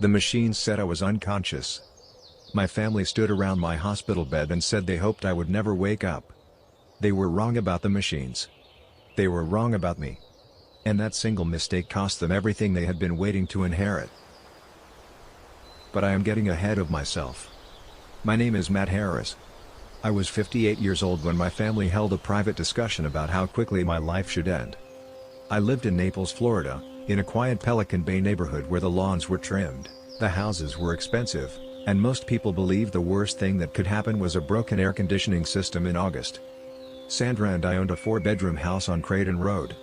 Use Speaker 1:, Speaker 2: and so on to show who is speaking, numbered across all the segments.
Speaker 1: The machines said I was unconscious. My family stood around my hospital bed and said they hoped I would never wake up. They were wrong about the machines. They were wrong about me. And that single mistake cost them everything they had been waiting to inherit. But I am getting ahead of myself. My name is Matt Harris. I was 58 years old when my family held a private discussion about how quickly my life should end. I lived in Naples, Florida, in a quiet Pelican Bay neighborhood where the lawns were trimmed, the houses were expensive, and most people believed the worst thing that could happen was a broken air conditioning system in August. Sandra and I owned a 4-bedroom house on Creighton Road.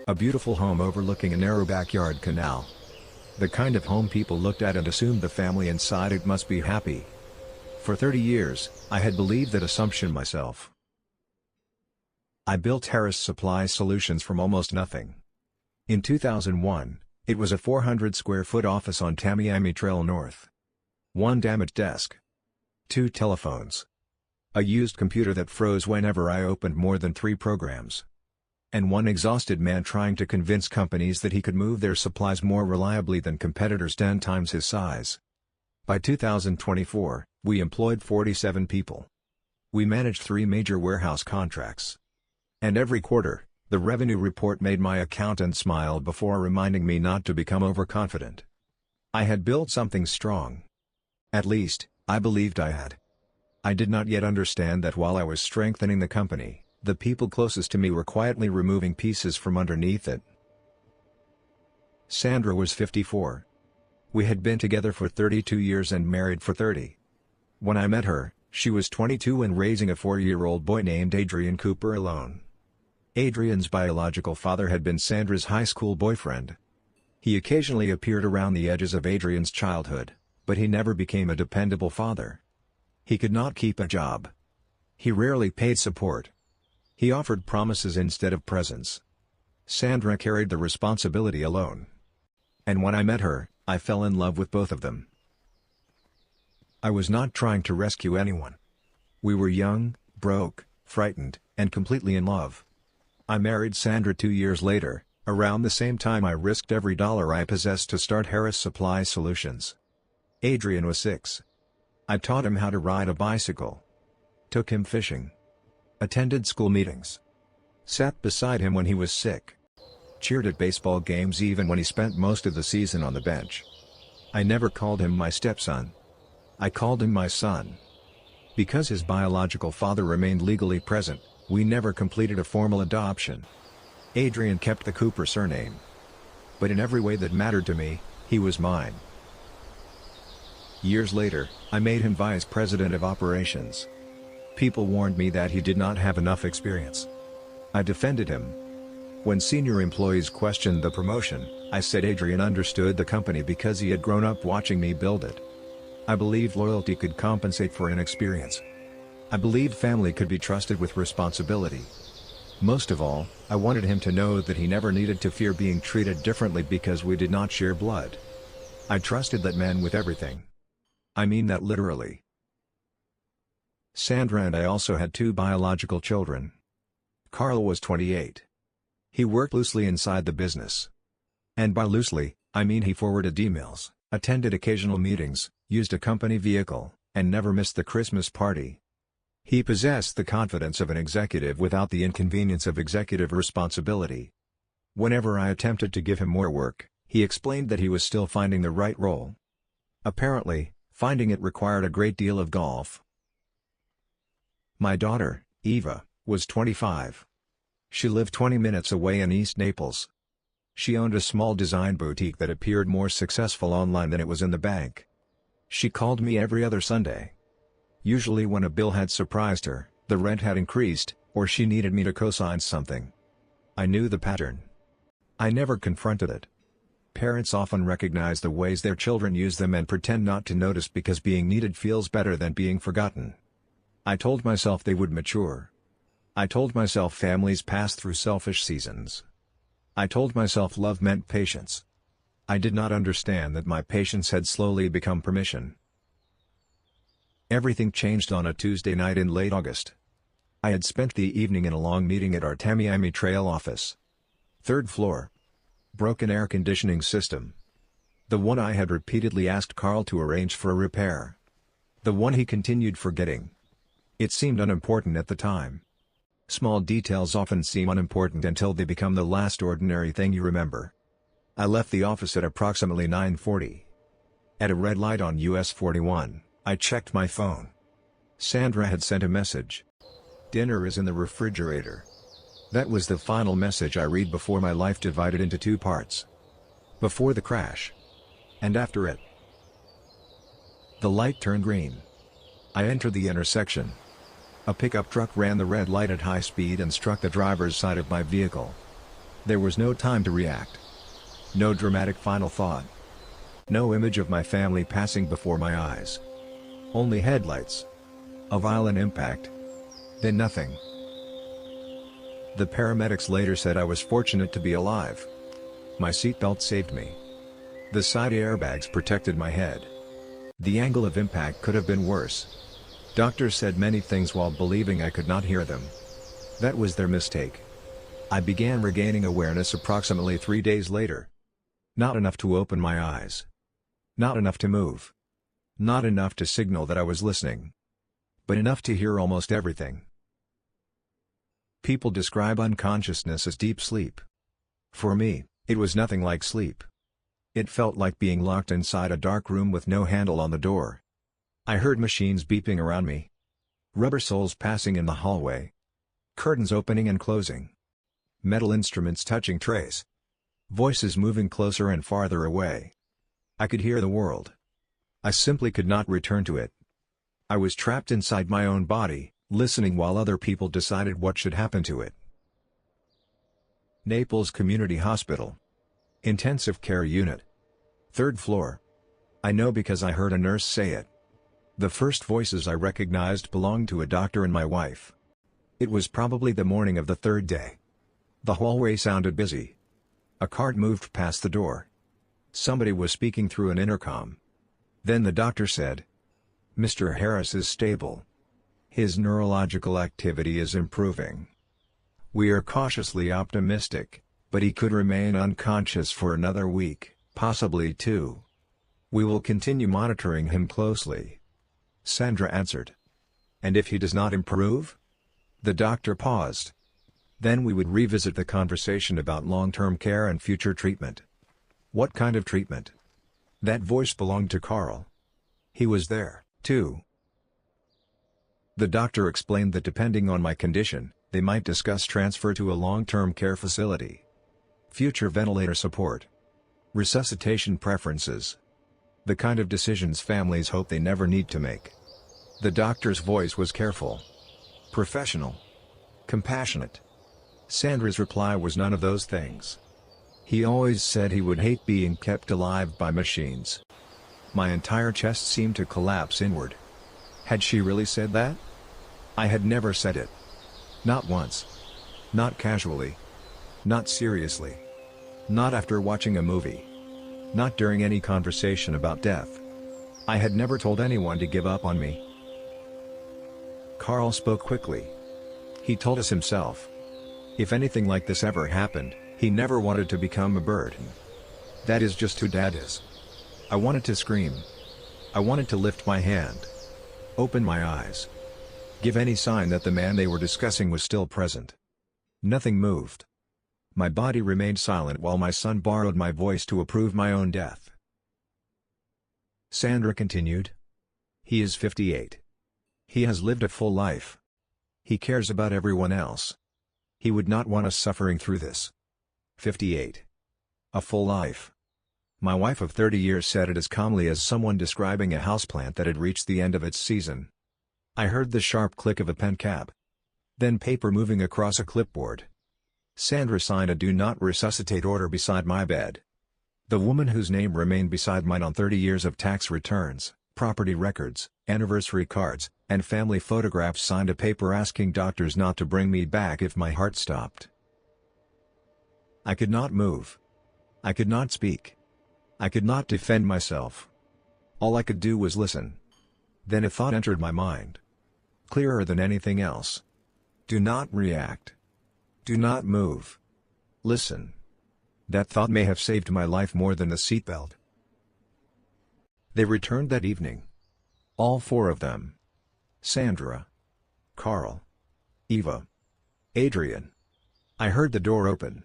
Speaker 1: A beautiful home overlooking a narrow backyard canal. The kind of home people looked at and assumed the family inside it must be happy. For 30 years, I had believed that assumption myself. I built Harris Supply Solutions from almost nothing. In 2001, it was a 400-square-foot office on Tamiami Trail North. 1 damaged desk. 2 telephones. A used computer that froze whenever I opened more than 3 programs. And 1 exhausted man trying to convince companies that he could move their supplies more reliably than competitors 10 times his size. By 2024, we employed 47 people. We managed 3 major warehouse contracts. And every quarter, the revenue report made my accountant smile before reminding me not to become overconfident. I had built something strong. At least, I believed I had. I did not yet understand that while I was strengthening the company, the people closest to me were quietly removing pieces from underneath it. Sandra was 54. We had been together for 32 years and married for 30. When I met her, she was 22 and raising a 4-year-old boy named Adrian Cooper alone. Adrian's biological father had been Sandra's high school boyfriend. He occasionally appeared around the edges of Adrian's childhood, but he never became a dependable father. He could not keep a job. He rarely paid support. He offered promises instead of presents. Sandra carried the responsibility alone. And when I met her, I fell in love with both of them. I was not trying to rescue anyone. We were young, broke, frightened, and completely in love. I married Sandra 2 years later, around the same time I risked every dollar I possessed to start Harris Supply Solutions. Adrian was 6. I taught him how to ride a bicycle. Took him fishing. Attended school meetings. Sat beside him when he was sick. Cheered at baseball games even when he spent most of the season on the bench. I never called him my stepson. I called him my son. Because his biological father remained legally present, we never completed a formal adoption. Adrian kept the Cooper surname. But in every way that mattered to me, he was mine. Years later, I made him vice president of operations. People warned me that he did not have enough experience. I defended him. When senior employees questioned the promotion, I said Adrian understood the company because he had grown up watching me build it. I believed loyalty could compensate for inexperience. I believed family could be trusted with responsibility. Most of all, I wanted him to know that he never needed to fear being treated differently because we did not share blood. I trusted that man with everything. I mean that literally. Sandra and I also had 2 biological children. Carl was 28. He worked loosely inside the business. And by loosely, I mean he forwarded emails, attended occasional meetings, used a company vehicle, and never missed the Christmas party. He possessed the confidence of an executive without the inconvenience of executive responsibility. Whenever I attempted to give him more work, he explained that he was still finding the right role. Apparently, finding it required a great deal of golf. My daughter, Eva, was 25. She lived 20 minutes away in East Naples. She owned a small design boutique that appeared more successful online than it was in the bank. She called me every other Sunday. Usually when a bill had surprised her, the rent had increased, or she needed me to co-sign something. I knew the pattern. I never confronted it. Parents often recognize the ways their children use them and pretend not to notice because being needed feels better than being forgotten. I told myself they would mature. I told myself families pass through selfish seasons. I told myself love meant patience. I did not understand that my patience had slowly become permission. Everything changed on a Tuesday night in late August. I had spent the evening in a long meeting at our Tamiami Trail office. 3rd floor. Broken air conditioning system. The one I had repeatedly asked Carl to arrange for a repair. The one he continued forgetting. It seemed unimportant at the time. Small details often seem unimportant until they become the last ordinary thing you remember. I left the office at approximately 9:40. At a red light on US 41, I checked my phone. Sandra had sent a message. "Dinner is in the refrigerator." That was the final message I read before my life divided into two parts. Before the crash. And after it. The light turned green. I entered the intersection. A pickup truck ran the red light at high speed and struck the driver's side of my vehicle. There was no time to react. No dramatic final thought. No image of my family passing before my eyes. Only headlights. A violent impact. Then nothing. The paramedics later said I was fortunate to be alive. My seatbelt saved me. The side airbags protected my head. The angle of impact could have been worse. Doctors said many things while believing I could not hear them. That was their mistake. I began regaining awareness approximately 3 days later. Not enough to open my eyes. Not enough to move. Not enough to signal that I was listening. But enough to hear almost everything. People describe unconsciousness as deep sleep. For me, it was nothing like sleep. It felt like being locked inside a dark room with no handle on the door. I heard machines beeping around me. Rubber soles passing in the hallway. Curtains opening and closing. Metal instruments touching trays. Voices moving closer and farther away. I could hear the world. I simply could not return to it. I was trapped inside my own body, listening while other people decided what should happen to it. Naples Community Hospital. Intensive Care Unit. 3rd floor. I know because I heard a nurse say it. The first voices I recognized belonged to a doctor and my wife. It was probably the morning of the 3rd day. The hallway sounded busy. A cart moved past the door. Somebody was speaking through an intercom. Then the doctor said, "Mr. Harris is stable. His neurological activity is improving. We are cautiously optimistic, but he could remain unconscious for another week, possibly 2. We will continue monitoring him closely." Sandra answered. "And if he does not improve?" The doctor paused. Then we would revisit the conversation about long-term care and future treatment. What kind of treatment? That voice belonged to Carl. He was there, too. The doctor explained that depending on my condition, they might discuss transfer to a long-term care facility. Future ventilator support. Resuscitation preferences. The kind of decisions families hope they never need to make. The doctor's voice was careful. Professional. Compassionate. Sandra's reply was none of those things. He always said he would hate being kept alive by machines. My entire chest seemed to collapse inward. Had she really said that? I had never said it. Not once. Not casually. Not seriously. Not after watching a movie. Not during any conversation about death. I had never told anyone to give up on me. Carl spoke quickly. He told us himself. If anything like this ever happened, he never wanted to become a burden. That is just who Dad is. I wanted to scream. I wanted to lift my hand. Open my eyes. Give any sign that the man they were discussing was still present. Nothing moved. My body remained silent while my son borrowed my voice to approve my own death. Sandra continued. He is 58. He has lived a full life. He cares about everyone else. He would not want us suffering through this. 58. A full life. My wife of 30 years said it as calmly as someone describing a houseplant that had reached the end of its season. I heard the sharp click of a pen cap. Then paper moving across a clipboard. Sandra signed a Do Not Resuscitate order beside my bed. The woman whose name remained beside mine on 30 years of tax returns, property records, anniversary cards, and family photographs signed a paper asking doctors not to bring me back if my heart stopped. I could not move. I could not speak. I could not defend myself. All I could do was listen. Then a thought entered my mind. Clearer than anything else. Do not react. Do not move. Listen. That thought may have saved my life more than the seatbelt. They returned that evening. All four of them. Sandra, Carl, Eva, Adrian. I heard the door open.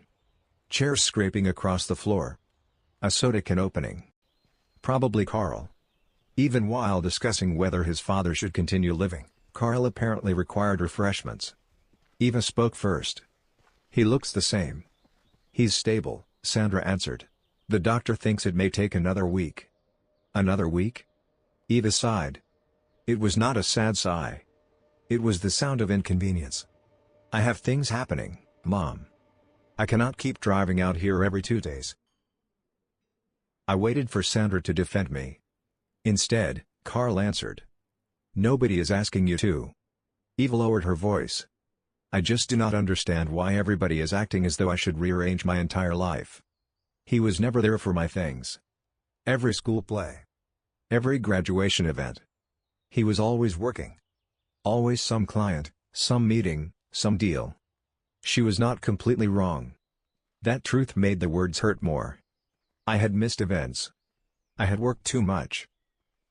Speaker 1: Chairs scraping across the floor. A soda can opening. Probably Carl. Even while discussing whether his father should continue living, Carl apparently required refreshments. Eva spoke first. "He looks the same." "He's stable," Sandra answered. "The doctor thinks it may take another week." "Another week?" Eva sighed. It was not a sad sigh. It was the sound of inconvenience. "I have things happening, Mom. I cannot keep driving out here every 2 days." I waited for Sandra to defend me. Instead, Carl answered. "Nobody is asking you to." Eva lowered her voice. "I just do not understand why everybody is acting as though I should rearrange my entire life. He was never there for my things. Every school play. Every graduation event. He was always working. Always some client, some meeting, some deal." She was not completely wrong. That truth made the words hurt more. I had missed events. I had worked too much.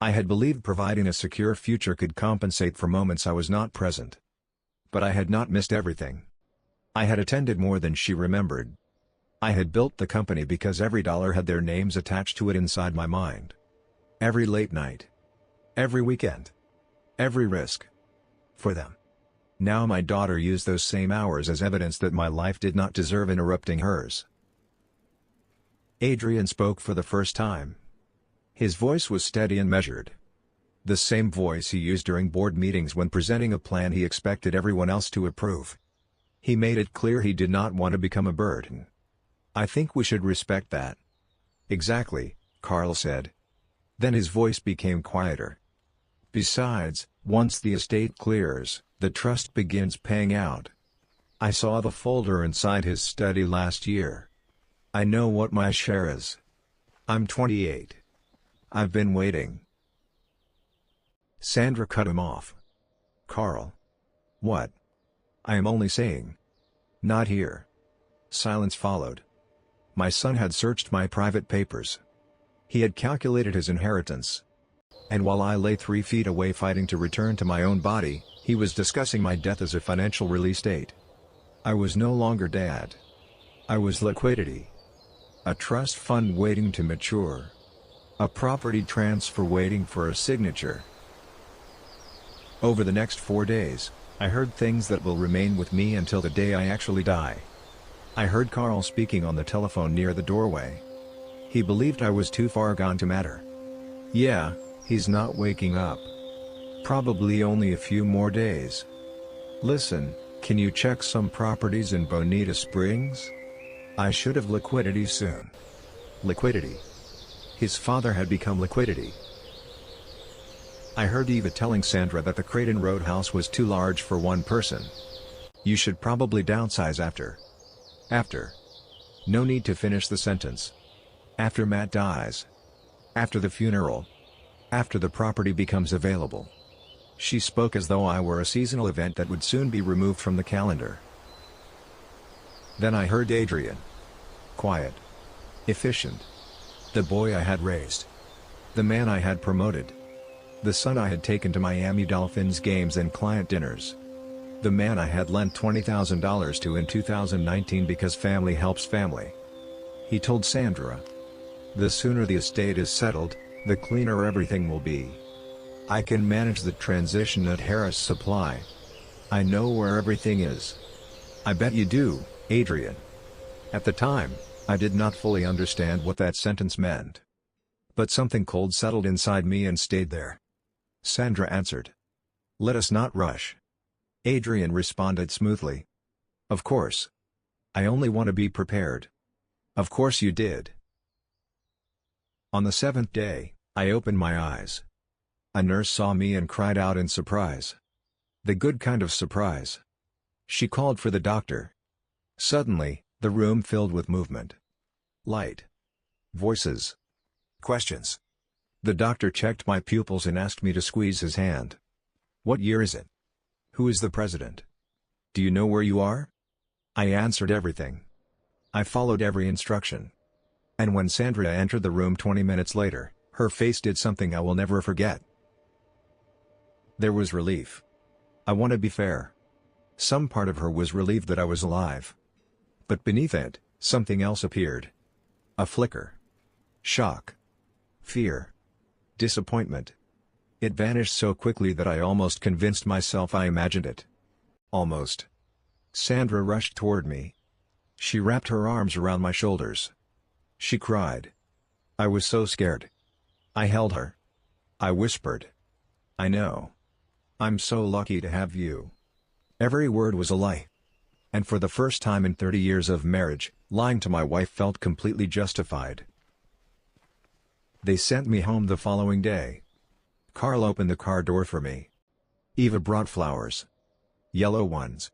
Speaker 1: I had believed providing a secure future could compensate for moments I was not present. But I had not missed everything. I had attended more than she remembered. I had built the company because every dollar had their names attached to it inside my mind. Every late night. Every weekend. Every risk. For them. Now my daughter used those same hours as evidence that my life did not deserve interrupting hers. Adrian spoke for the first time. His voice was steady and measured. The same voice he used during board meetings when presenting a plan he expected everyone else to approve. He made it clear he did not want to become a burden. "I think we should respect that." "Exactly," Carl said. Then his voice became quieter. "Besides, once the estate clears, the trust begins paying out. I saw the folder inside his study last year. I know what my share is. I'm 28. I've been waiting." Sandra cut him off. "Carl." "What?" "I am only saying." "Not here." Silence followed. My son had searched my private papers. He had calculated his inheritance. And while I lay 3 feet away fighting to return to my own body, he was discussing my death as a financial release date. I was no longer dad. I was liquidity. A trust fund waiting to mature. A property transfer waiting for a signature. Over the next 4 days, I heard things that will remain with me until the day I actually die. I heard Carl speaking on the telephone near the doorway. He believed I was too far gone to matter. "Yeah, he's not waking up. Probably only a few more days. Listen, can you check some properties in Bonita Springs? I should have liquidity soon." Liquidity. His father had become liquidity. I heard Eva telling Sandra that the Creighton Road house was too large for one person. "You should probably downsize after." After. No need to finish the sentence. After Matt dies. After the funeral. After the property becomes available. She spoke as though I were a seasonal event that would soon be removed from the calendar. Then I heard Adrian. Quiet. Efficient. The boy I had raised. The man I had promoted. The son I had taken to Miami Dolphins games and client dinners. The man I had lent $20,000 to in 2019 because family helps family. He told Sandra. "The sooner the estate is settled, the cleaner everything will be. I can manage the transition at Harris Supply. I know where everything is." "I bet you do, Adrian." At the time, I did not fully understand what that sentence meant. But something cold settled inside me and stayed there. Sandra answered. "Let us not rush." Adrian responded smoothly. "Of course. I only want to be prepared." "Of course you did." On the 7th day, I opened my eyes. A nurse saw me and cried out in surprise. The good kind of surprise. She called for the doctor. Suddenly, the room filled with movement. Light. Voices. Questions. The doctor checked my pupils and asked me to squeeze his hand. "What year is it? Who is the president? Do you know where you are?" I answered everything. I followed every instruction. And when Sandra entered the room 20 minutes later, Her face did something I will never forget. There was relief. I want to be fair. Some part of her was relieved that I was alive. But beneath it, something else appeared. A flicker. Shock. Fear. Disappointment. It vanished so quickly that I almost convinced myself I imagined it. Almost. Sandra rushed toward me. She wrapped her arms around my shoulders. She cried. I was so scared. I held her. I whispered. I know. I'm so lucky to have you. Every word was a lie. And for the first time in 30 years of marriage, lying to my wife felt completely justified. They sent me home the following day. Carl opened the car door for me. Eva brought flowers. Yellow ones.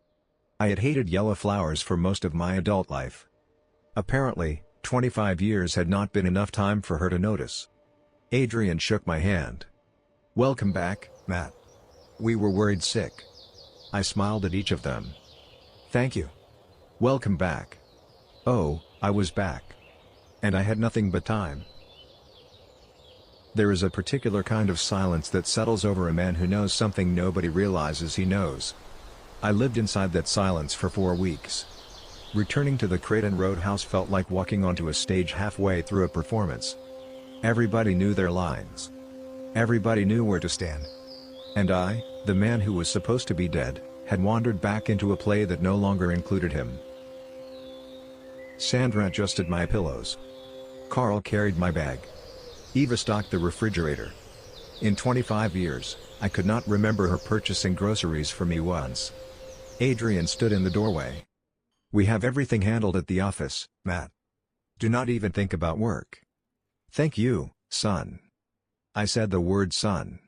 Speaker 1: I had hated yellow flowers for most of my adult life. Apparently, 25 years had not been enough time for her to notice. Adrian shook my hand. Welcome back, Matt. We were worried sick. I smiled at each of them. Thank you. Welcome back. Oh, I was back. And I had nothing but time. There is a particular kind of silence that settles over a man who knows something nobody realizes he knows. I lived inside that silence for 4 weeks. Returning to the Creighton Roadhouse felt like walking onto a stage halfway through a performance. Everybody knew their lines. Everybody knew where to stand. And I, the man who was supposed to be dead, had wandered back into a play that no longer included him. Sandra adjusted my pillows. Carl carried my bag. Eva stocked the refrigerator. In 25 years, I could not remember her purchasing groceries for me once. Adrian stood in the doorway. We have everything handled at the office, Matt. Do not even think about work. Thank you, son. I said the word son.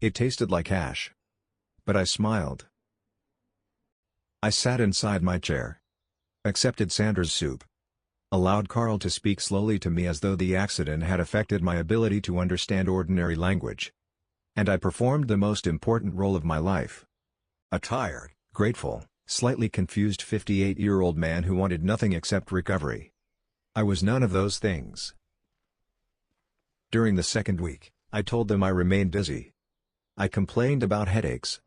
Speaker 1: It tasted like ash. But I smiled. I sat inside my chair. Accepted Sandra's soup. Allowed Carl to speak slowly to me as though the accident had affected my ability to understand ordinary language. And I performed the most important role of my life. A tired, grateful, slightly confused 58-year-old man who wanted nothing except recovery. I was none of those things. During the second week, I told them I remained dizzy. I complained about headaches.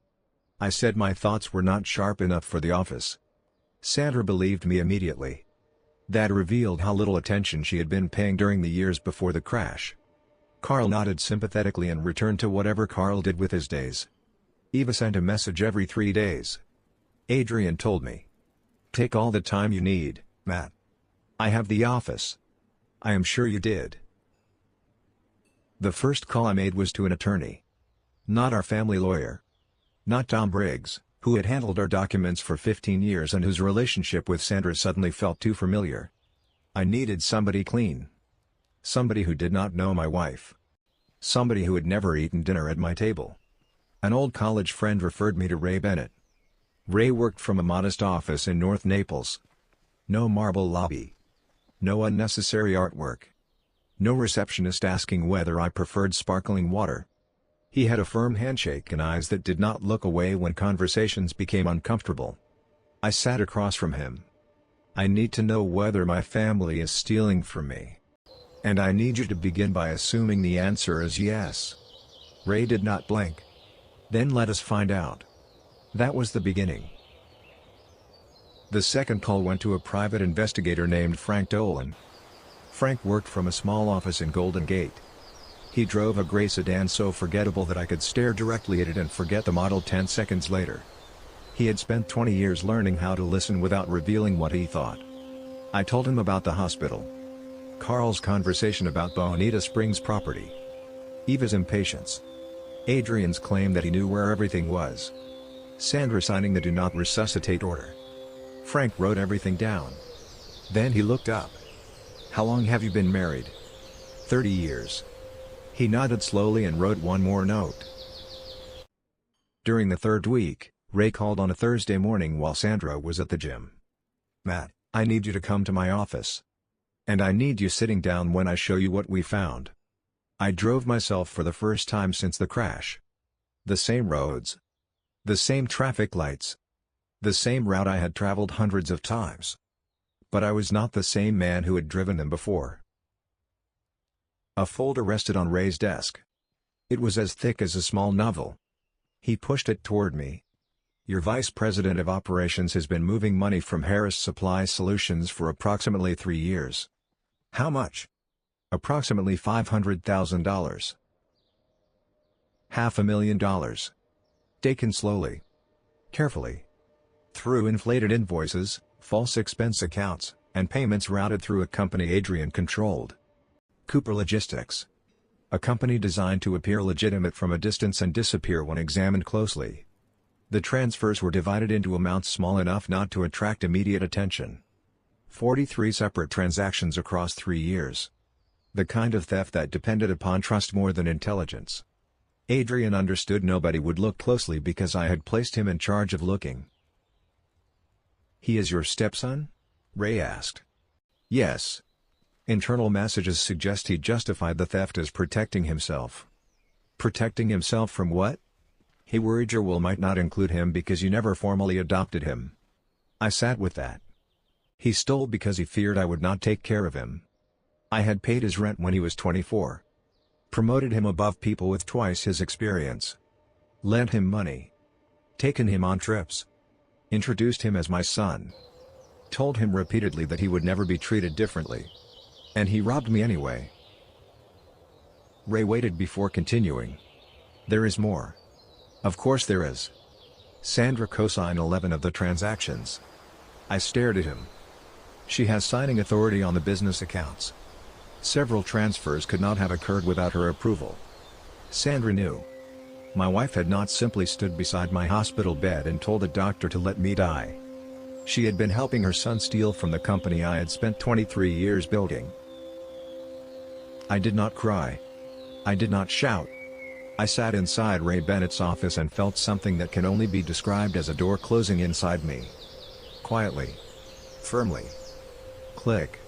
Speaker 1: I said my thoughts were not sharp enough for the office. Sandra believed me immediately. That revealed how little attention she had been paying during the years before the crash. Carl nodded sympathetically and returned to whatever Carl did with his days. Eva sent a message every 3 days. Adrian told me. Take all the time you need, Matt. I have the office. I am sure you did. The first call I made was to an attorney. Not our family lawyer. Not Tom Briggs, who had handled our documents for 15 years and whose relationship with Sandra suddenly felt too familiar. I needed somebody clean. Somebody who did not know my wife. Somebody who had never eaten dinner at my table. An old college friend referred me to Ray Bennett. Ray worked from a modest office in North Naples. No marble lobby. No unnecessary artwork. No receptionist asking whether I preferred sparkling water. He had a firm handshake and eyes that did not look away when conversations became uncomfortable. I sat across from him. I need to know whether my family is stealing from me. And I need you to begin by assuming the answer is yes. Ray did not blink. Then let us find out. That was the beginning. The second call went to a private investigator named Frank Dolan. Frank worked from a small office in Golden Gate. He drove a gray sedan so forgettable that I could stare directly at it and forget the model 10 seconds later. He had spent 20 years learning how to listen without revealing what he thought. I told him about the hospital. Carl's conversation about Bonita Springs property. Eva's impatience. Adrian's claim that he knew where everything was. Sandra signing the Do Not Resuscitate order. Frank wrote everything down. Then he looked up. How long have you been married? 30 years. He nodded slowly and wrote one more note. During the third week, Ray called on a Thursday morning while Sandra was at the gym. Matt, I need you to come to my office. And I need you sitting down when I show you what we found. I drove myself for the first time since the crash. The same roads. The same traffic lights. The same route I had traveled hundreds of times. But I was not the same man who had driven them before. A folder rested on Ray's desk. It was as thick as a small novel. He pushed it toward me. "Your vice president of operations has been moving money from Harris Supply Solutions for approximately 3 years." "How much?" "Approximately $500,000. $500,000. Taken slowly. Carefully. Through inflated invoices, false expense accounts, and payments routed through a company Adrian controlled. Cooper Logistics. A company designed to appear legitimate from a distance and disappear when examined closely. The transfers were divided into amounts small enough not to attract immediate attention. 43 separate transactions across 3 years. The kind of theft that depended upon trust more than intelligence. Adrian understood nobody would look closely because I had placed him in charge of looking. "He is your stepson?" Ray asked. "Yes. Internal messages suggest he justified the theft as protecting himself." "Protecting himself from what?" "He worried your will might not include him because you never formally adopted him." I sat with that. "He stole because he feared I would not take care of him. I had paid his rent when he was 24. Promoted him above people with twice his experience. Lent him money. Taken him on trips. Introduced him as my son. Told him repeatedly that he would never be treated differently. And he robbed me anyway." Ray waited before continuing. "There is more." "Of course there is." "Sandra co-signed 11 of the transactions." I stared at him. "She has signing authority on the business accounts. Several transfers could not have occurred without her approval. Sandra knew. My wife had not simply stood beside my hospital bed and told a doctor to let me die. She had been helping her son steal from the company I had spent 23 years building." I did not cry. I did not shout. I sat inside Ray Bennett's office and felt something that can only be described as a door closing inside me. Quietly. Firmly. Click.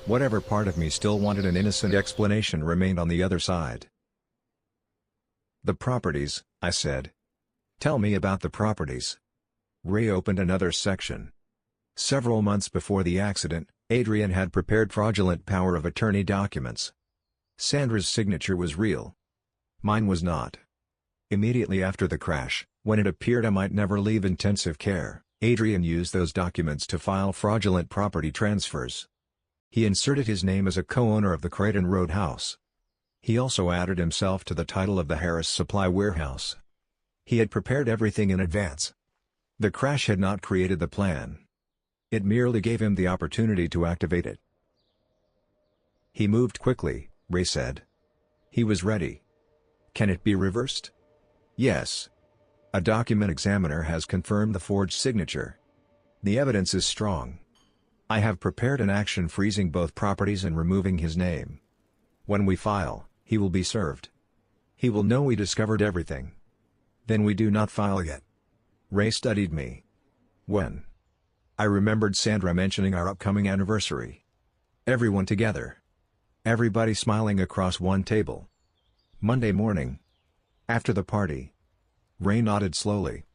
Speaker 1: Whatever part of me still wanted an innocent explanation remained on the other side. "The properties," I said. "Tell me about the properties." Ray opened another section. Several months before the accident, Adrian had prepared fraudulent power of attorney documents. Sandra's signature was real. Mine was not. Immediately after the crash, when it appeared I might never leave intensive care, Adrian used those documents to file fraudulent property transfers. He inserted his name as a co-owner of the Creighton Road house. He also added himself to the title of the Harris Supply Warehouse. He had prepared everything in advance. The crash had not created the plan. It merely gave him the opportunity to activate it. "He moved quickly," Ray said. "He was ready." "Can it be reversed?" "Yes. A document examiner has confirmed the forged signature. The evidence is strong. I have prepared an action freezing both properties and removing his name. When we file, he will be served. He will know we discovered everything. Then we do not file yet." Ray studied me. "When?" I remembered Sandra mentioning our upcoming anniversary. Everyone together. Everybody smiling across one table. "Monday morning. After the party." Ray nodded slowly.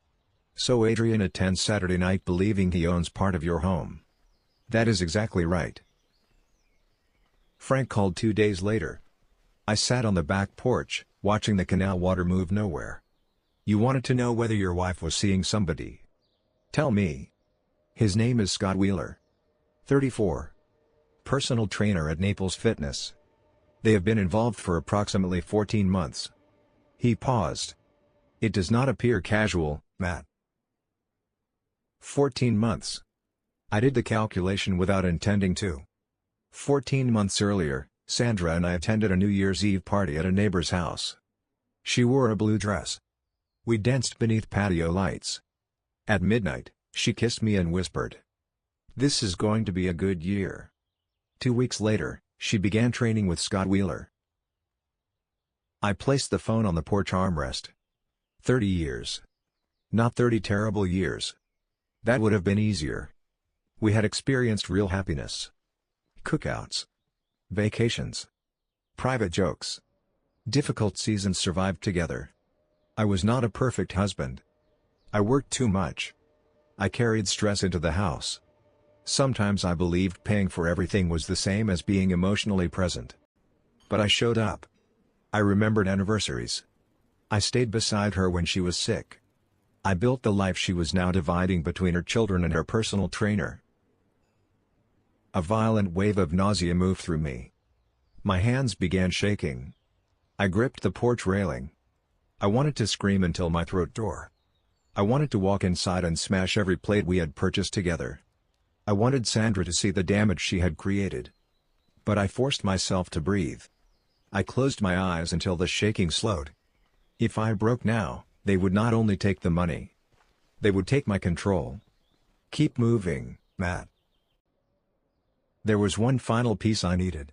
Speaker 1: "So Adrian attends Saturday night believing he owns part of your home." "That is exactly right." Frank called 2 days later. I sat on the back porch, watching the canal water move nowhere. "You wanted to know whether your wife was seeing somebody." "Tell me." "His name is Scott Wheeler. 34. Personal trainer at Naples Fitness. They have been involved for approximately 14 months. He paused. "It does not appear casual, Matt." 14 months. I did the calculation without intending to. 14 months earlier, Sandra and I attended a New Year's Eve party at a neighbor's house. She wore a blue dress. We danced beneath patio lights. At midnight, she kissed me and whispered, "This is going to be a good year." 2 weeks later, she began training with Scott Wheeler. I placed the phone on the porch armrest. 30 years. Not 30 terrible years. That would have been easier. We had experienced real happiness. Cookouts. Vacations. Private jokes. Difficult seasons survived together. I was not a perfect husband. I worked too much. I carried stress into the house. Sometimes I believed paying for everything was the same as being emotionally present. But I showed up. I remembered anniversaries. I stayed beside her when she was sick. I built the life she was now dividing between her children and her personal trainer. A violent wave of nausea moved through me. My hands began shaking. I gripped the porch railing. I wanted to scream until my throat tore. I wanted to walk inside and smash every plate we had purchased together. I wanted Sandra to see the damage she had created. But I forced myself to breathe. I closed my eyes until the shaking slowed. If I broke now, they would not only take the money. They would take my control. Keep moving, Matt. There was one final piece I needed.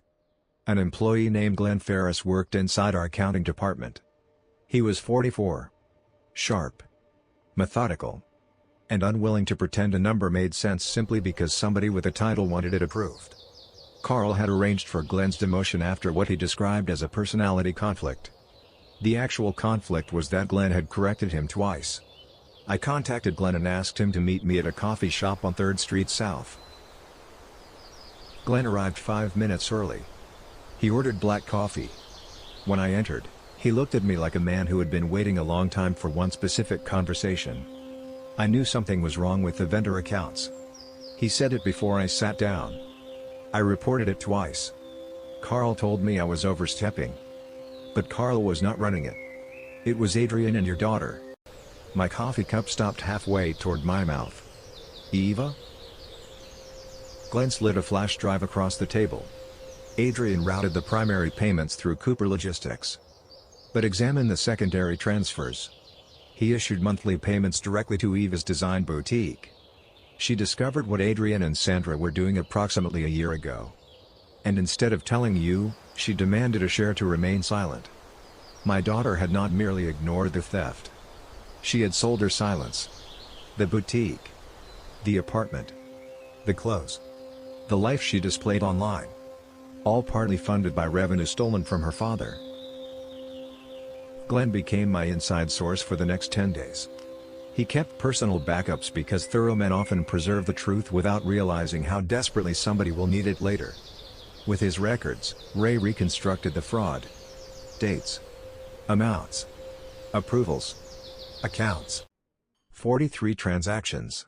Speaker 1: An employee named Glenn Ferris worked inside our accounting department. He was 44. Sharp. Methodical. And unwilling to pretend a number made sense simply because somebody with a title wanted it approved. Carl had arranged for Glenn's demotion after what he described as a personality conflict. The actual conflict was that Glenn had corrected him twice. I contacted Glenn and asked him to meet me at a coffee shop on 3rd Street South. Glenn arrived 5 minutes early. He ordered black coffee. When I entered, he looked at me like a man who had been waiting a long time for one specific conversation. I knew something was wrong with the vendor accounts. He said it before I sat down. I reported it twice. Carl told me I was overstepping. But Carl was not running it. It was Adrian and your daughter. My coffee cup stopped halfway toward my mouth. Eva? Glenn slid a flash drive across the table. Adrian routed the primary payments through Cooper Logistics. But examine the secondary transfers. He issued monthly payments directly to Eva's design boutique. She discovered what Adrian and Sandra were doing approximately a year ago. And instead of telling you, she demanded a share to remain silent. My daughter had not merely ignored the theft. She had sold her silence. The boutique. The apartment. The clothes. The life she displayed online. All partly funded by revenue stolen from her father. Glenn became my inside source for the next 10 days. He kept personal backups because thorough men often preserve the truth without realizing how desperately somebody will need it later. With his records, Ray reconstructed the fraud. Dates. Amounts. Approvals. Accounts. 43 transactions.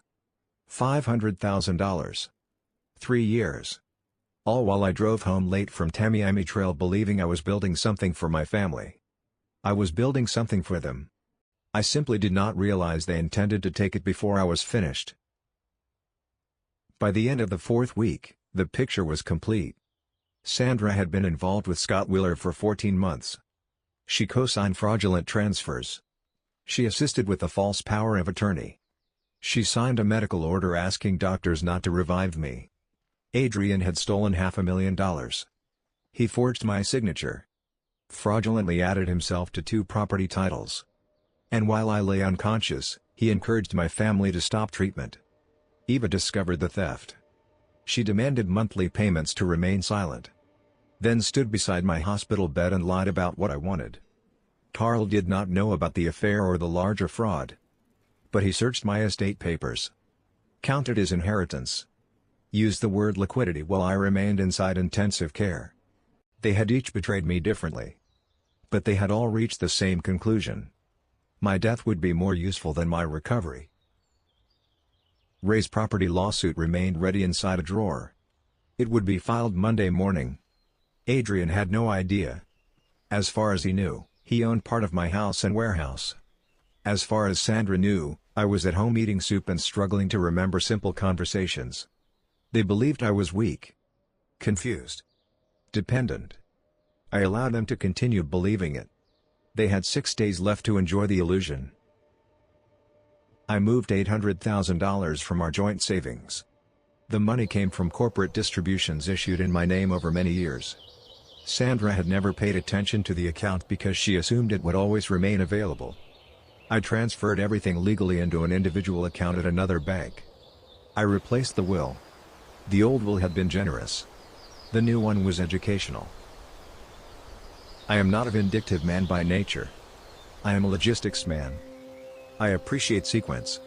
Speaker 1: $500,000. 3 years. All while I drove home late from Tamiami Trail believing I was building something for my family. I was building something for them. I simply did not realize they intended to take it before I was finished. By the end of the 4th week, the picture was complete. Sandra had been involved with Scott Wheeler for 14 months. She co-signed fraudulent transfers. She assisted with the false power of attorney. She signed a medical order asking doctors not to revive me. Adrian had stolen $500,000. He forged my signature. Fraudulently added himself to 2 property titles. And while I lay unconscious, he encouraged my family to stop treatment. Eva discovered the theft. She demanded monthly payments to remain silent. Then stood beside my hospital bed and lied about what I wanted. Carl did not know about the affair or the larger fraud. But he searched my estate papers. Counted his inheritance. Used the word liquidity while I remained inside intensive care. They had each betrayed me differently. But they had all reached the same conclusion. My death would be more useful than my recovery. Ray's property lawsuit remained ready inside a drawer. It would be filed Monday morning. Adrian had no idea. As far as he knew, he owned part of my house and warehouse. As far as Sandra knew, I was at home eating soup and struggling to remember simple conversations. They believed I was weak. Confused. Dependent. I allowed them to continue believing it. They had 6 days left to enjoy the illusion. I moved $800,000 from our joint savings. The money came from corporate distributions issued in my name over many years. Sandra had never paid attention to the account because she assumed it would always remain available. I transferred everything legally into an individual account at another bank. I replaced the will. The old will had been generous. The new one was educational. I am not a vindictive man by nature. I am a logistics man. I appreciate sequence.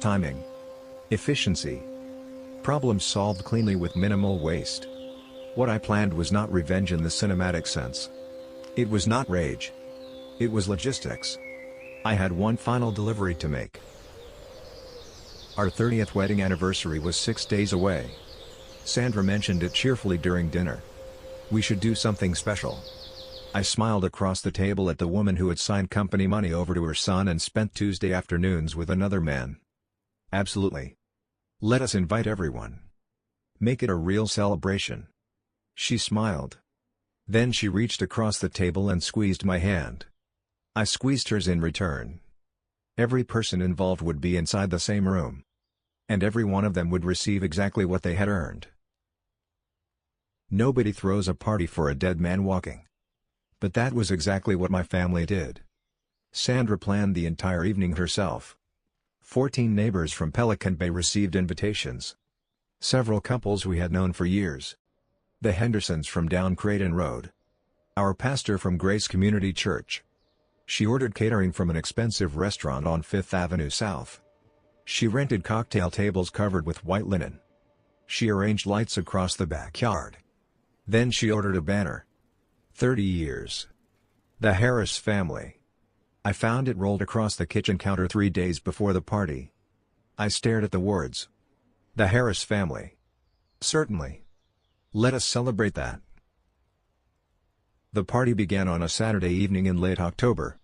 Speaker 1: Timing. Efficiency. Problems solved cleanly with minimal waste. What I planned was not revenge in the cinematic sense. It was not rage. It was logistics. I had one final delivery to make. Our 30th wedding anniversary was 6 days away. Sandra mentioned it cheerfully during dinner. We should do something special. I smiled across the table at the woman who had signed company money over to her son and spent Tuesday afternoons with another man. Absolutely. Let us invite everyone. Make it a real celebration. She smiled. Then she reached across the table and squeezed my hand. I squeezed hers in return. Every person involved would be inside the same room. And every one of them would receive exactly what they had earned. Nobody throws a party for a dead man walking. But that was exactly what my family did. Sandra planned the entire evening herself. 14 neighbors from Pelican Bay received invitations. Several couples we had known for years. The Hendersons from down Creighton Road. Our pastor from Grace Community Church. She ordered catering from an expensive restaurant on 5th Avenue South. She rented cocktail tables covered with white linen. She arranged lights across the backyard. Then she ordered a banner. 30 years. The Harris family. I found it rolled across the kitchen counter 3 days before the party. I stared at the words. The Harris family. Certainly. Let us celebrate that. The party began on a Saturday evening in late October.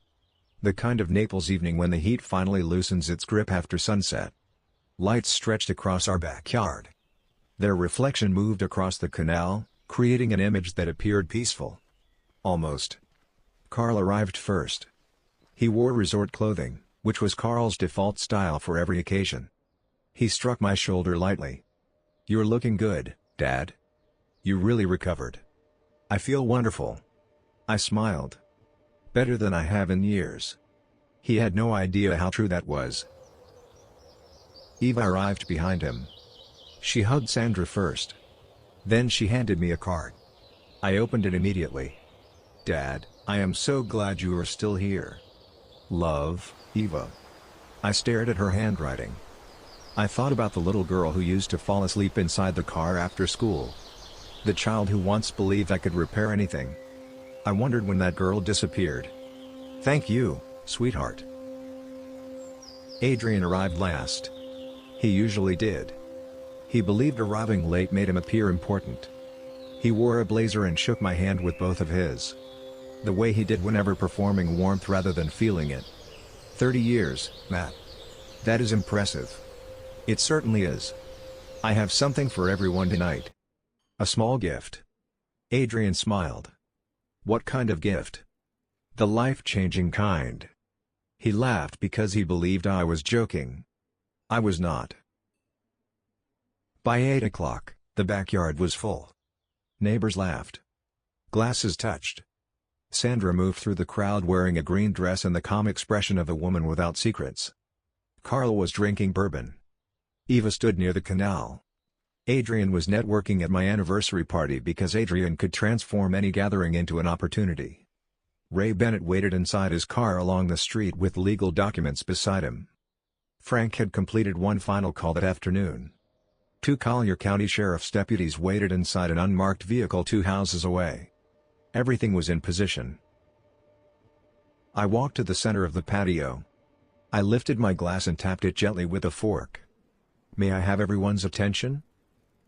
Speaker 1: The kind of Naples evening when the heat finally loosens its grip after sunset. Lights stretched across our backyard. Their reflection moved across the canal, creating an image that appeared peaceful. Almost. Carl arrived first. He wore resort clothing, which was Carl's default style for every occasion. He struck my shoulder lightly. "You're looking good, Dad. You really recovered." "I feel wonderful." I smiled. "Better than I have in years." He had no idea how true that was. Eva arrived behind him. She hugged Sandra first. Then she handed me a card. I opened it immediately. "Dad, I am so glad you are still here. Love, Eva." I stared at her handwriting. I thought about the little girl who used to fall asleep inside the car after school. The child who once believed I could repair anything. I wondered when that girl disappeared. "Thank you, sweetheart." Adrian arrived last. He usually did. He believed arriving late made him appear important. He wore a blazer and shook my hand with both of his. The way he did whenever performing warmth rather than feeling it. 30 years, Matt. That is impressive. It certainly is. I have something for everyone tonight. A small gift. Adrian smiled. "What kind of gift?" "The life-changing kind." He laughed because he believed I was joking. I was not. By 8 o'clock, the backyard was full. Neighbors laughed. Glasses touched. Sandra moved through the crowd wearing a green dress and the calm expression of a woman without secrets. Carl was drinking bourbon. Eva stood near the canal. Adrian was networking at my anniversary party because Adrian could transform any gathering into an opportunity. Ray Bennett waited inside his car along the street with legal documents beside him. Frank had completed one final call that afternoon. 2 Collier County Sheriff's deputies waited inside an unmarked vehicle 2 houses away. Everything was in position. I walked to the center of the patio. I lifted my glass and tapped it gently with a fork. "May I have everyone's attention?"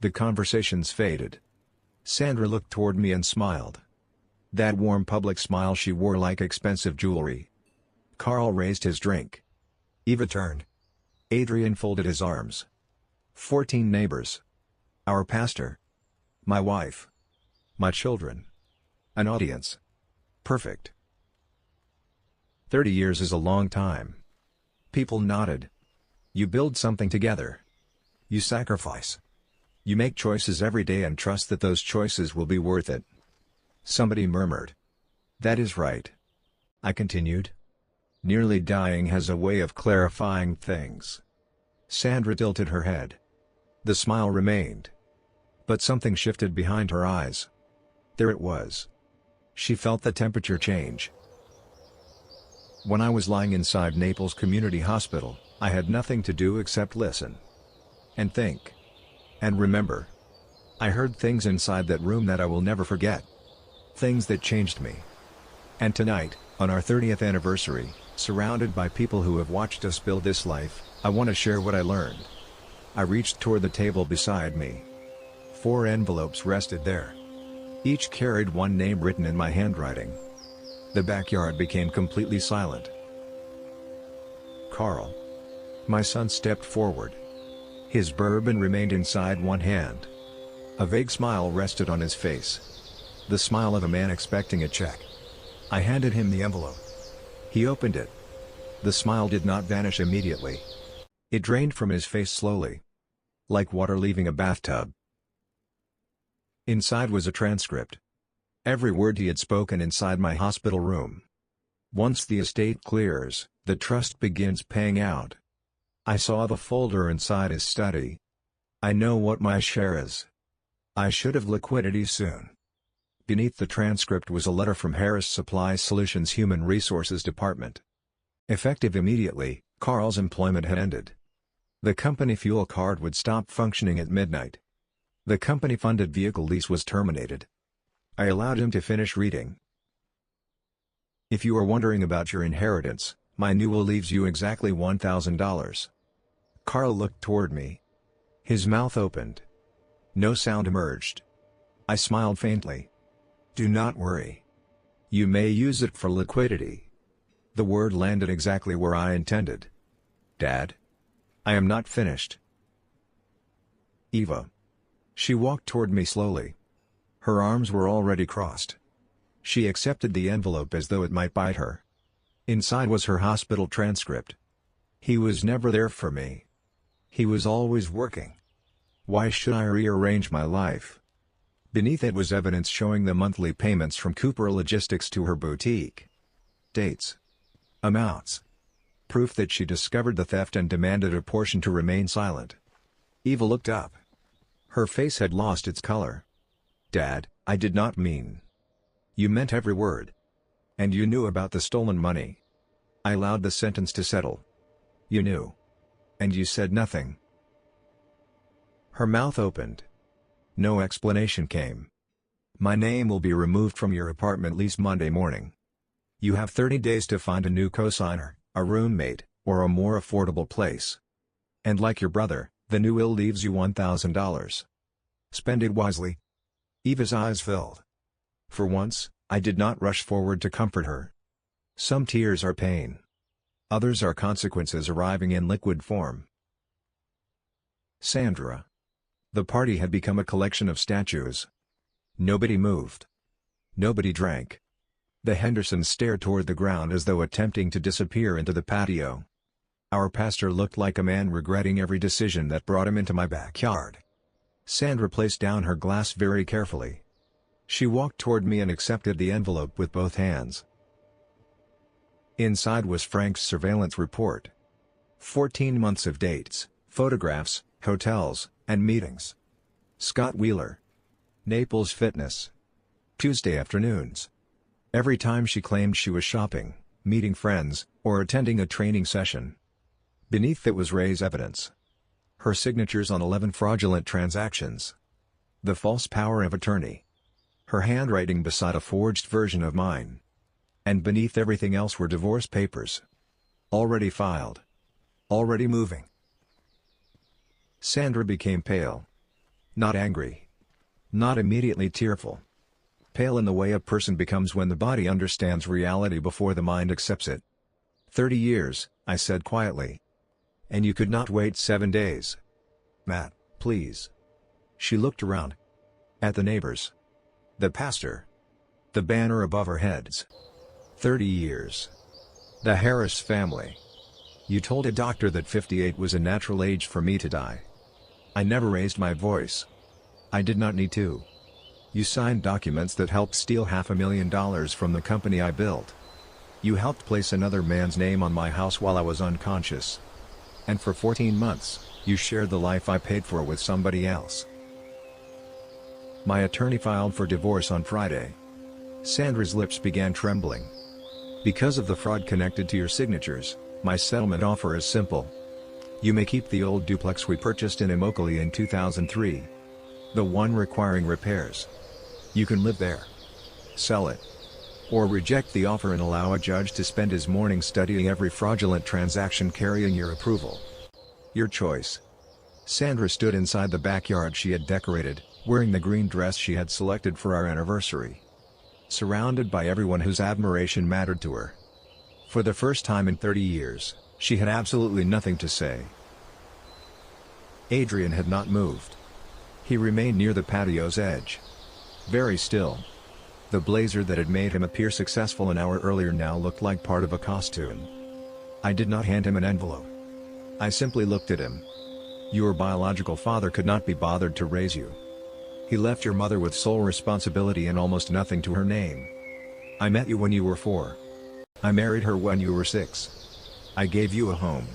Speaker 1: The conversations faded. Sandra looked toward me and smiled. That warm public smile she wore like expensive jewelry. Carl raised his drink. Eva turned. Adrian folded his arms. 14 neighbors. Our pastor. My wife. My children. An audience. Perfect. 30 years is a long time. People nodded. You build something together. You sacrifice. You make choices every day and trust that those choices will be worth it. Somebody murmured. "That is right." I continued. Nearly dying has a way of clarifying things. Sandra tilted her head. The smile remained. But something shifted behind her eyes. There it was. She felt the temperature change. When I was lying inside Naples Community Hospital, I had nothing to do except listen. And think. And remember. I heard things inside that room that I will never forget. Things that changed me. And tonight, on our 30th anniversary, surrounded by people who have watched us build this life, I want to share what I learned. I reached toward the table beside me. 4 envelopes rested there. Each carried one name written in my handwriting. The backyard became completely silent. Carl. My son stepped forward. His bourbon remained inside one hand. A vague smile rested on his face. The smile of a man expecting a check. I handed him the envelope. He opened it. The smile did not vanish immediately. It drained from his face slowly. Like water leaving a bathtub. Inside was a transcript. Every word he had spoken inside my hospital room. Once the estate clears, the trust begins paying out. I saw the folder inside his study. I know what my share is. I should have liquidity soon. Beneath the transcript was a letter from Harris Supply Solutions Human Resources Department. Effective immediately, Carl's employment had ended. The company fuel card would stop functioning at midnight. The company-funded vehicle lease was terminated. I allowed him to finish reading. If you are wondering about your inheritance, my new will leaves you exactly $1,000. Carl looked toward me. His mouth opened. No sound emerged. I smiled faintly. Do not worry. You may use it for liquidity. The word landed exactly where I intended. Dad? I am not finished. Eva. She walked toward me slowly. Her arms were already crossed. She accepted the envelope as though it might bite her. Inside was her hospital transcript. He was never there for me. He was always working. Why should I rearrange my life? Beneath it was evidence showing the monthly payments from Cooper Logistics to her boutique. Dates. Amounts. Proof that she discovered the theft and demanded a portion to remain silent. Eva looked up. Her face had lost its color. Dad, I did not mean. You meant every word. And you knew about the stolen money. I allowed the sentence to settle. You knew. And you said nothing. Her mouth opened. No explanation came. My name will be removed from your apartment lease Monday morning. You have 30 days to find a new cosigner, a roommate, or a more affordable place. And like your brother, the new will leaves you $1,000. Spend it wisely. Eva's eyes filled. For once, I did not rush forward to comfort her. Some tears are pain. Others are consequences arriving in liquid form. Sandra. The party had become a collection of statues. Nobody moved. Nobody drank. The Hendersons stared toward the ground as though attempting to disappear into the patio. Our pastor looked like a man regretting every decision that brought him into my backyard. Sandra placed down her glass very carefully. She walked toward me and accepted the envelope with both hands. Inside was Frank's surveillance report. 14 months of dates, photographs, hotels, and meetings. Scott Wheeler. Naples Fitness. Tuesday afternoons. Every time she claimed she was shopping, meeting friends, or attending a training session. Beneath it was Ray's evidence. Her signatures on 11 fraudulent transactions. The false power of attorney. Her handwriting beside a forged version of mine. And beneath everything else were divorce papers. Already filed. Already moving. Sandra became pale. Not angry. Not immediately tearful. Pale in the way a person becomes when the body understands reality before the mind accepts it. 30 years, I said quietly. And you could not wait 7 days. Matt, please. She looked around. At the neighbors. The pastor. The banner above our heads. 30 years. The Harris family. You told a doctor that 58 was a natural age for me to die. I never raised my voice. I did not need to. You signed documents that helped steal $500,000 from the company I built. You helped place another man's name on my house while I was unconscious. And for 14 months, you shared the life I paid for with somebody else. My attorney filed for divorce on Friday. Sandra's lips began trembling. Because of the fraud connected to your signatures, my settlement offer is simple. You may keep the old duplex we purchased in Immokalee in 2003. The one requiring repairs. You can live there. Sell it. Or reject the offer and allow a judge to spend his morning studying every fraudulent transaction carrying your approval. Your choice. Sandra stood inside the backyard she had decorated, wearing the green dress she had selected for our anniversary. Surrounded by everyone whose admiration mattered to her. For the first time in 30 years, she had absolutely nothing to say. Adrian had not moved. He remained near the patio's edge. Very still. The blazer that had made him appear successful an hour earlier now looked like part of a costume. I did not hand him an envelope. I simply looked at him. Your biological father could not be bothered to raise you. He left your mother with sole responsibility and almost nothing to her name. I met you when you were 4. I married her when you were 6. I gave you a home.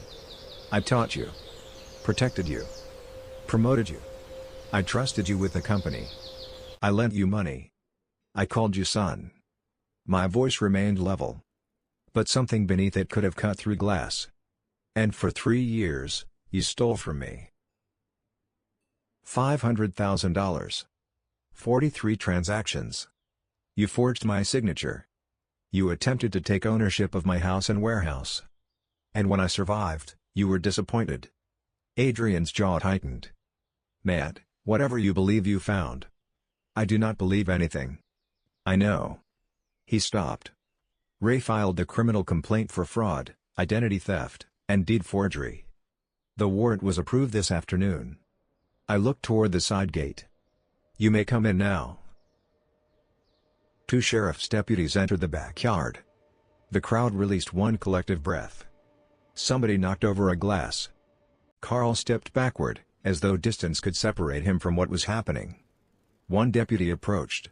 Speaker 1: I taught you. Protected you. Promoted you. I trusted you with the company. I lent you money. I called you son. My voice remained level. But something beneath it could have cut through glass. And for 3 years, you stole from me. $500,000. 43 transactions. You forged my signature. You attempted to take ownership of my house and warehouse. And when I survived, you were disappointed. Adrian's jaw tightened. Mad, whatever you believe you found. I do not believe anything. I know. He stopped. Ray filed the criminal complaint for fraud, identity theft, and deed forgery. The warrant was approved this afternoon. I looked toward the side gate. You may come in now. 2 sheriff's deputies entered the backyard. The crowd released one collective breath. Somebody knocked over a glass. Carl stepped backward, as though distance could separate him from what was happening. One deputy approached.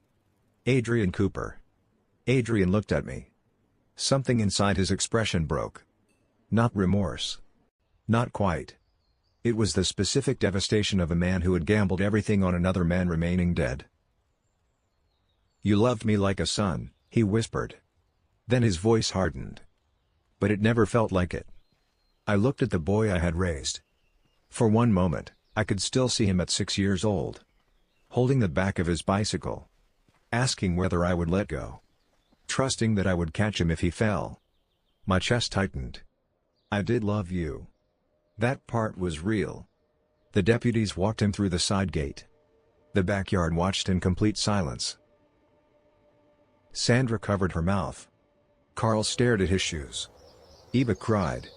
Speaker 1: Adrian Cooper. Adrian looked at me. Something inside his expression broke. Not remorse. Not quite. It was the specific devastation of a man who had gambled everything on another man remaining dead. You loved me like a son, he whispered. Then his voice hardened. But it never felt like it. I looked at the boy I had raised. For one moment, I could still see him at 6 years old. Holding the back of his bicycle. Asking whether I would let go. Trusting that I would catch him if he fell. My chest tightened. I did love you. That part was real. The deputies walked him through the side gate. The backyard watched in complete silence. Sandra covered her mouth. Carl stared at his shoes. Eva cried.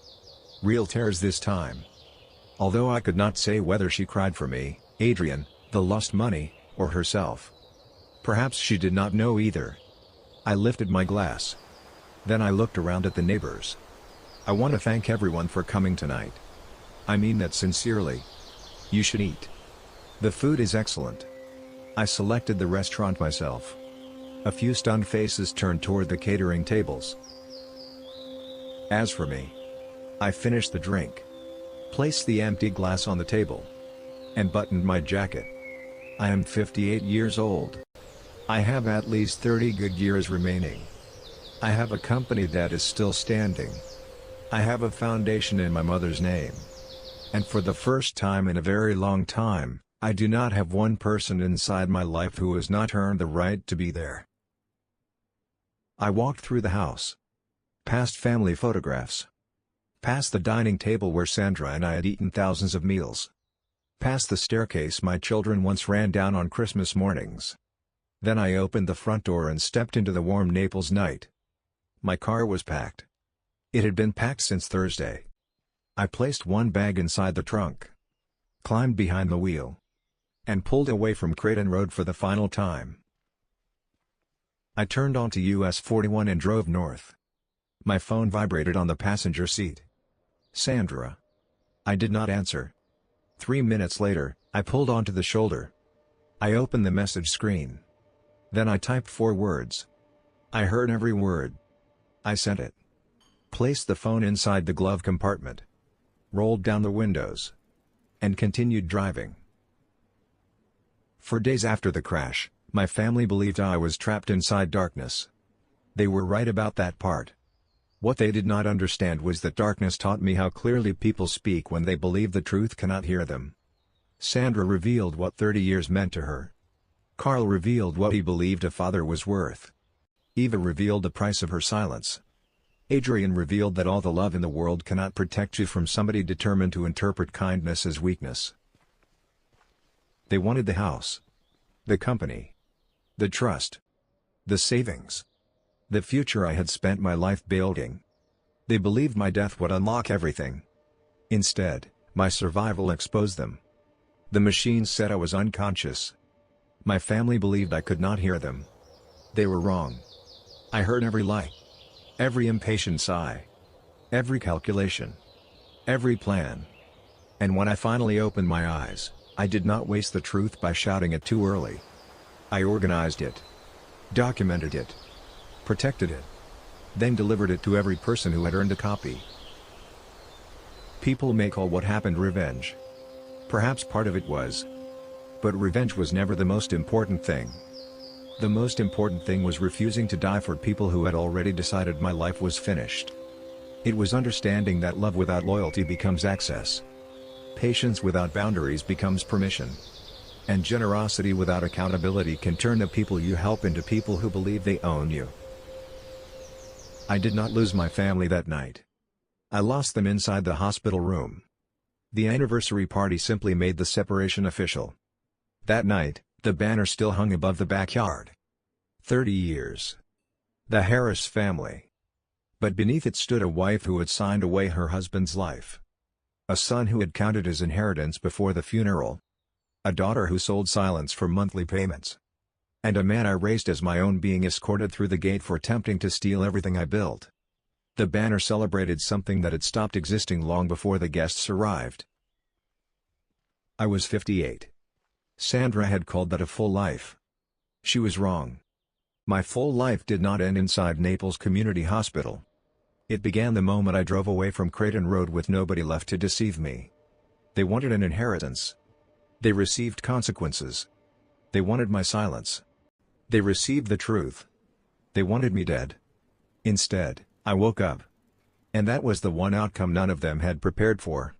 Speaker 1: Real tears this time. Although I could not say whether she cried for me, Adrian, the lost money, or herself. Perhaps she did not know either. I lifted my glass. Then I looked around at the neighbors. I want to thank everyone for coming tonight. I mean that sincerely. You should eat. The food is excellent. I selected the restaurant myself. A few stunned faces turned toward the catering tables. As for me, I finished the drink, placed the empty glass on the table, and buttoned my jacket. I am 58 years old. I have at least 30 good years remaining. I have a company that is still standing. I have a foundation in my mother's name. And for the first time in a very long time, I do not have one person inside my life who has not earned the right to be there. I walked through the house. Past family photographs. Past the dining table where Sandra and I had eaten thousands of meals. Past the staircase my children once ran down on Christmas mornings. Then I opened the front door and stepped into the warm Naples night. My car was packed. It had been packed since Thursday. I placed one bag inside the trunk, climbed behind the wheel, and pulled away from Creighton Road for the final time. I turned onto US 41 and drove north. My phone vibrated on the passenger seat. Sandra. I did not answer. 3 minutes later, I pulled onto the shoulder. I opened the message screen. Then I typed 4 words. I heard every word. I sent it. Placed the phone inside the glove compartment. Rolled down the windows. And continued driving. For days after the crash, my family believed I was trapped inside darkness. They were right about that part. What they did not understand was that darkness taught me how clearly people speak when they believe the truth cannot hear them. Sandra revealed what 30 years meant to her. Carl revealed what he believed a father was worth. Eva revealed the price of her silence. Adrian revealed that all the love in the world cannot protect you from somebody determined to interpret kindness as weakness. They wanted the house, the company, the trust, the savings, the future I had spent my life building. They believed my death would unlock everything. Instead, my survival exposed them. The machines said I was unconscious. My family believed I could not hear them. They were wrong. I heard every lie, every impatient sigh, every calculation, every plan. And when I finally opened my eyes, I did not waste the truth by shouting it too early. I organized it, documented it, protected it, then delivered it to every person who had earned a copy. People may call what happened revenge. Perhaps part of it was. But revenge was never the most important thing. The most important thing was refusing to die for people who had already decided my life was finished. It was understanding that love without loyalty becomes access. Patience without boundaries becomes permission. And generosity without accountability can turn the people you help into people who believe they own you. I did not lose my family that night. I lost them inside the hospital room. The anniversary party simply made the separation official. That night, the banner still hung above the backyard. 30 years. The Harris family. But beneath it stood a wife who had signed away her husband's life. A son who had counted his inheritance before the funeral. A daughter who sold silence for monthly payments. And a man I raised as my own being escorted through the gate for attempting to steal everything I built. The banner celebrated something that had stopped existing long before the guests arrived. I was 58. Sandra had called that a full life. She was wrong. My full life did not end inside Naples Community Hospital. It began the moment I drove away from Creighton Road with nobody left to deceive me. They wanted an inheritance. They received consequences. They wanted my silence. They received the truth. They wanted me dead. Instead, I woke up. And that was the one outcome none of them had prepared for.